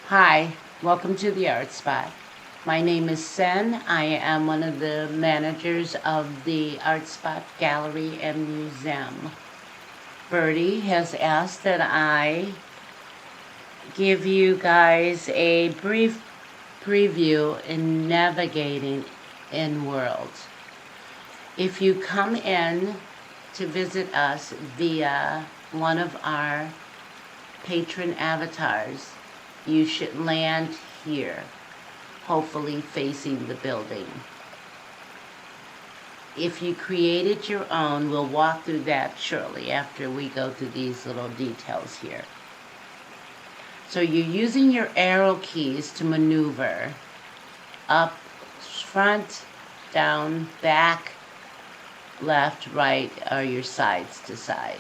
Hi, welcome to the Art Spot. My name is Sen. I am one of the managers of the Art Spot Gallery and Museum. Birdie has asked that I give you guys a brief preview in navigating in world. If you come in to visit us via one of our Patron avatars, you should land here, hopefully facing the building. If you created your own, we'll walk through that shortly after we go through these little details here. So you're using your arrow keys to maneuver up, front, down, back, left, right, or your sides to side.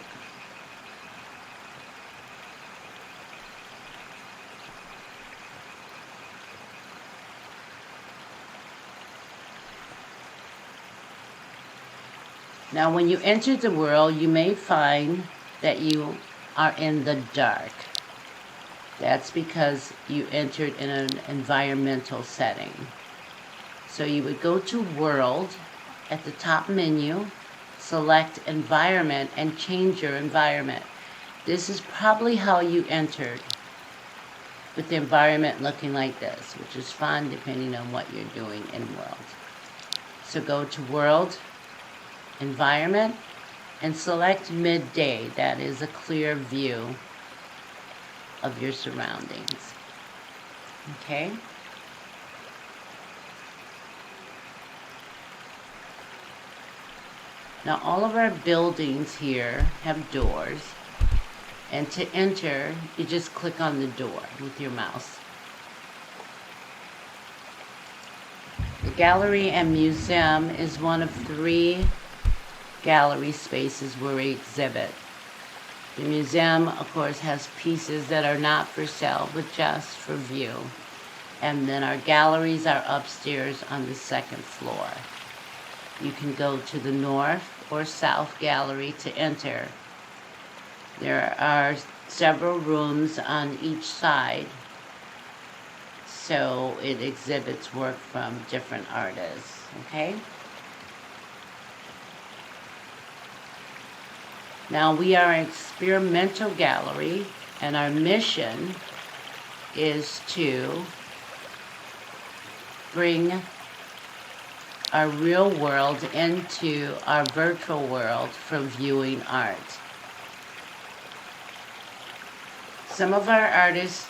Now, when you enter the world, you may find that you are in the dark. That's because you entered in an environmental setting. So you would go to World at the top menu, select Environment, and change your environment. This is probably how you entered, with the environment looking like this, which is fun depending on what you're doing in World. So go to World, Environment, and select Midday. That is a clear view of your surroundings. Okay? Now all of our buildings here have doors, and to enter, you just click on the door with your mouse. The gallery and museum is one of 3 gallery spaces where we exhibit. The museum, of course, has pieces that are not for sale, but just for view. And then our galleries are upstairs on the 2nd floor. You can go to the north or south gallery to enter. There are several rooms on each side, so it exhibits work from different artists, okay? Now, we are an experimental gallery, and our mission is to bring our real world into our virtual world for viewing art. Some of our artists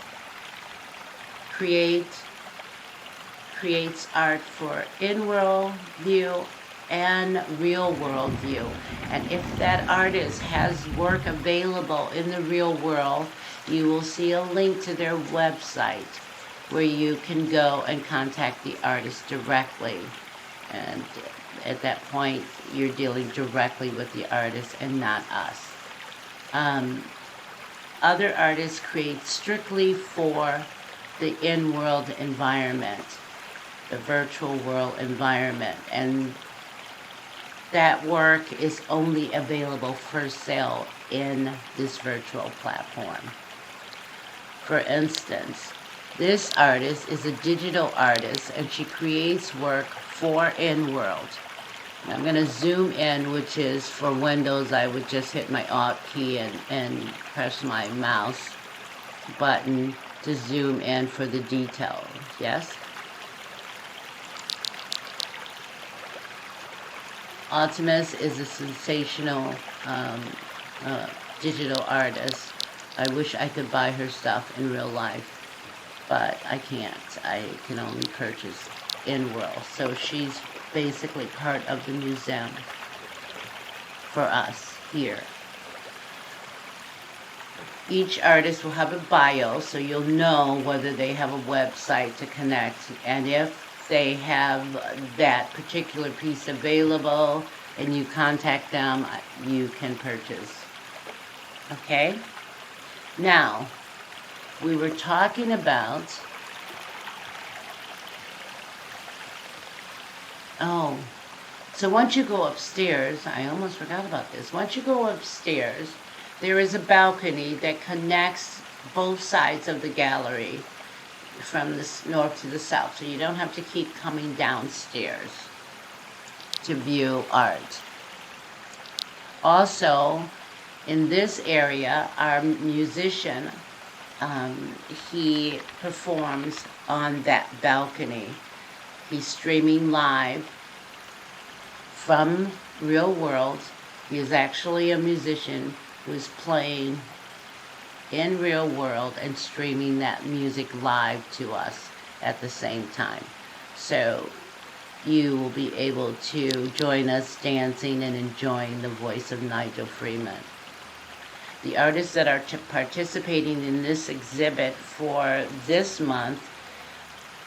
creates art for in-world view and real world view. And if that artist has work available in the real world, you will see a link to their website where you can go and contact the artist directly. And at that point, you're dealing directly with the artist and not us. Other artists create strictly for the in-world environment, the virtual world environment, and that work is only available for sale in this virtual platform. For instance, this artist is a digital artist, and she creates work for in-world. I'm going to zoom in, which is for Windows, I would just hit my Alt key and press my mouse button to zoom in for the details. Yes? Optimus is a sensational digital artist. I wish I could buy her stuff in real life, but I can't. I can only purchase in world. So she's basically part of the museum for us here. Each artist will have a bio, so you'll know whether they have a website to connect, and if they have that particular piece available and you contact them, you can purchase. Okay? Now, we were talking about, so once you go upstairs, I almost forgot about this. Once you go upstairs, there is a balcony that connects both sides of the gallery. from the north to the south, so you don't have to keep coming downstairs to view art. Also, in this area, our musician, he performs on that balcony. He's streaming live from real world. He is actually a musician who is playing in real world and streaming that music live to us at the same time. So you will be able to join us dancing and enjoying the voice of Nigel Freeman. The artists that are participating in this exhibit for this month,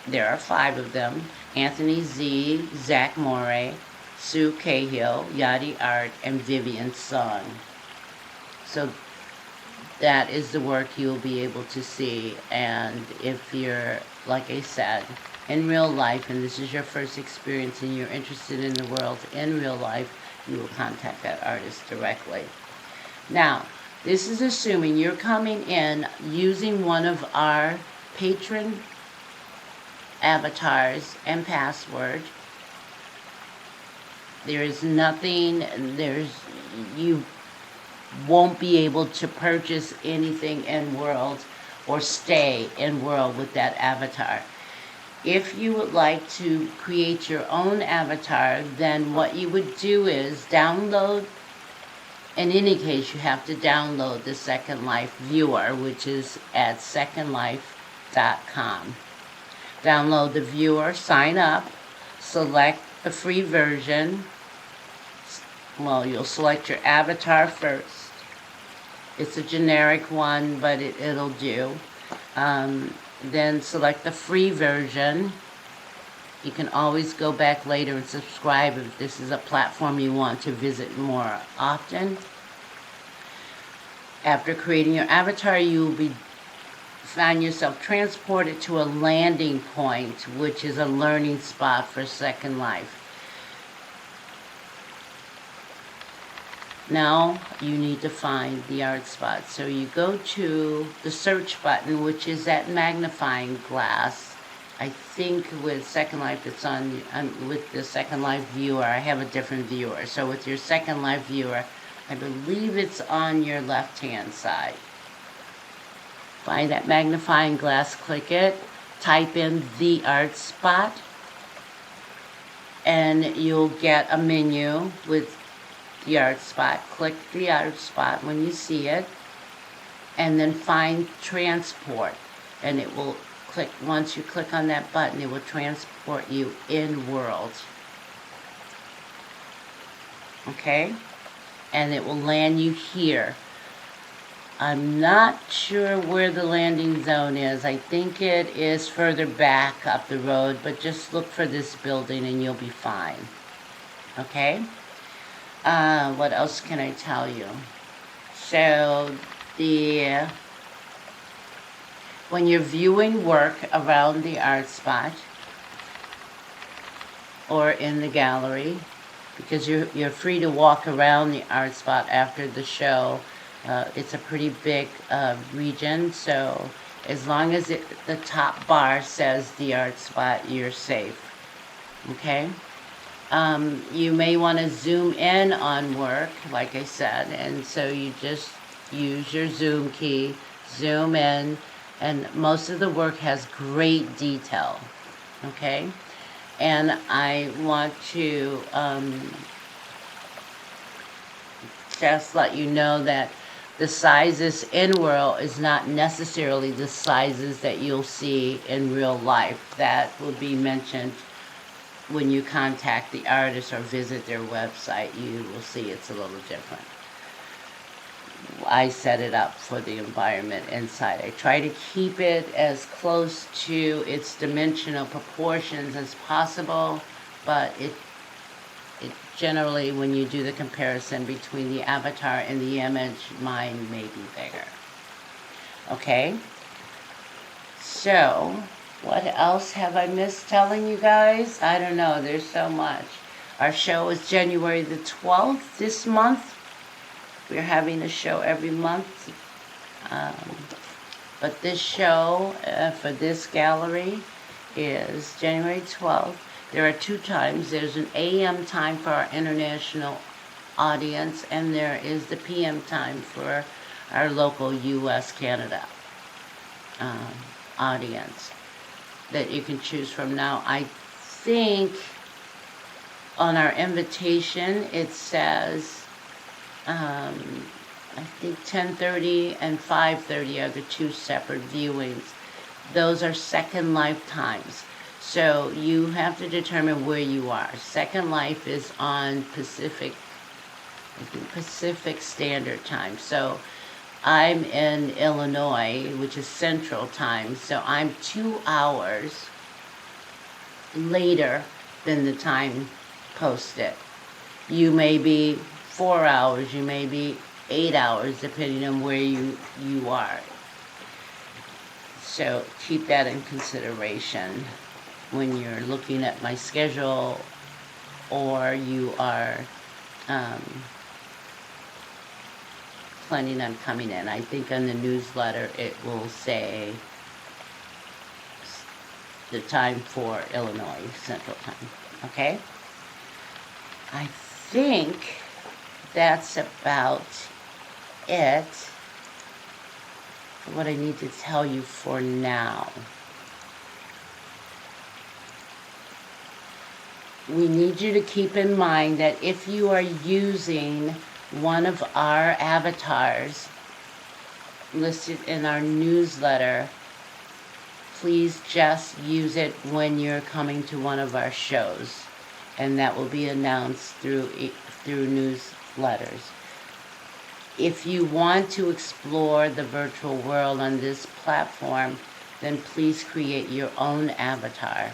there are 5 of them: Anthony Z, Zach Moray, Sue Cahill, Yadi Art, and Vivian Song. So that is the work you'll be able to see. And if you're, like I said, in real life, and this is your first experience and you're interested in the world in real life, you will contact that artist directly. Now, this is assuming you're coming in using one of our Patron avatars and password. There is nothing, you won't be able to purchase anything in World or stay in World with that avatar. If you would like to create your own avatar, then what you would do is download, in any case you have to download the Second Life viewer, which is at secondlife.com. Download the viewer, sign up, select the free version. Well, you'll select your avatar first. It's a generic one, but it'll do. Then select the free version. You can always go back later and subscribe if this is a platform you want to visit more often. After creating your avatar, you will find yourself transported to a landing point, which is a learning spot for Second Life. Now you need to find the ArtSpot. So you go to the search button, which is that magnifying glass. I think with Second Life it's on, with the Second Life viewer, I have a different viewer. So with your Second Life viewer, I believe it's on your left-hand side. Find that magnifying glass, click it, type in the ArtSpot, and you'll get a menu with the ArtSpot. Click the ArtSpot when you see it, and then find transport, and it will click. Once you click on that button, it will transport you in world. Okay? And it will land you here. I'm not sure where the landing zone is. I think it is further back up the road, but just look for this building and you'll be fine. Okay? What else can I tell you? So, when you're viewing work around the ArtSpot or in the gallery, because you're free to walk around the ArtSpot after the show. It's a pretty big region, so as long as the top bar says the ArtSpot, you're safe. Okay? You may want to zoom in on work, like I said, and so you just use your zoom key, zoom in, and most of the work has great detail. Okay? And I want to just let you know that the sizes in World is not necessarily the sizes that you'll see in real life. That will be mentioned when you contact the artist or visit their website. You will see it's a little different. I set it up for the environment inside. I try to keep it as close to its dimensional proportions as possible, but it generally, when you do the comparison between the avatar and the image, mine may be bigger. Okay? So, what else have I missed telling you guys? I don't know, there's so much. Our show is January the 12th this month. We're having a show every month. But this show for this gallery is January 12th. There are 2 times. There's an AM time for our international audience, and there is the PM time for our local U.S., Canada audience that you can choose from. Now, I think on our invitation it says, I think 10:30 and 5:30 are the 2 separate viewings. Those are Second Life times. So you have to determine where you are. Second Life is on Pacific Standard Time. So I'm in Illinois, which is Central Time. So I'm 2 hours later than the time posted. You may be 4 hours, you may be 8 hours, depending on where you are. So keep that in consideration when you're looking at my schedule, or you are planning on coming in. I think on the newsletter it will say the time for Illinois Central Time. Okay? I think that's about it for what I need to tell you for now. We need you to keep in mind that if you are using one of our avatars listed in our newsletter, please just use it when you're coming to one of our shows, and that will be announced through newsletters. If you want to explore the virtual world on this platform, then please create your own avatar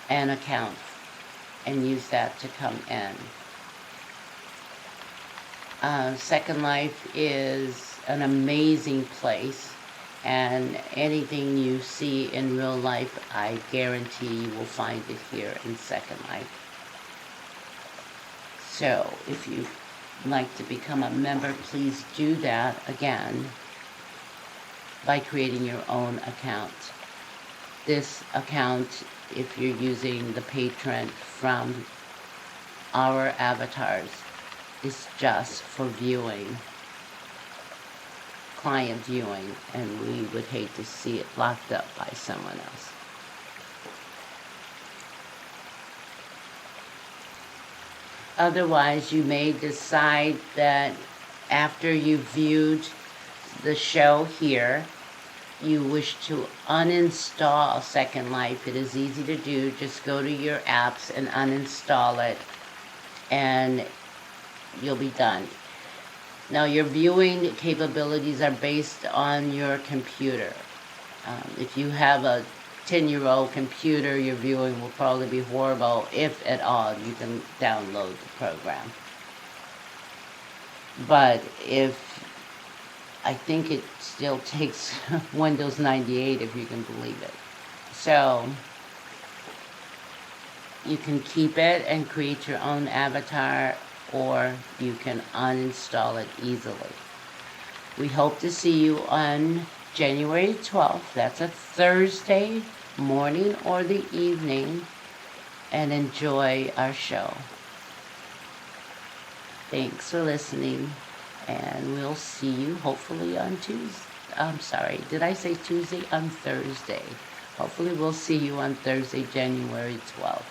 and account and use that to come in. Second Life is an amazing place, and anything you see in real life, I guarantee you will find it here in Second Life. So if you'd like to become a member, please do that again by creating your own account. This account, if you're using the Patron from our avatars, is just for viewing, client viewing, and we would hate to see it locked up by someone else. Otherwise, you may decide that after you've viewed the show here, you wish to uninstall Second Life. It is easy to do. Just go to your apps and uninstall it, and you'll be done. Now, your viewing capabilities are based on your computer. If you have a 10-year-old computer, your viewing will probably be horrible. If at all, you can download the program. But I think it still takes Windows 98, if you can believe it. So you can keep it and create your own avatar, or you can uninstall it easily. We hope to see you on January 12th. That's a Thursday morning or the evening, and enjoy our show. Thanks for listening, and we'll see you hopefully on Tuesday. I'm sorry, did I say Tuesday? On Thursday. Hopefully we'll see you on Thursday, January 12th.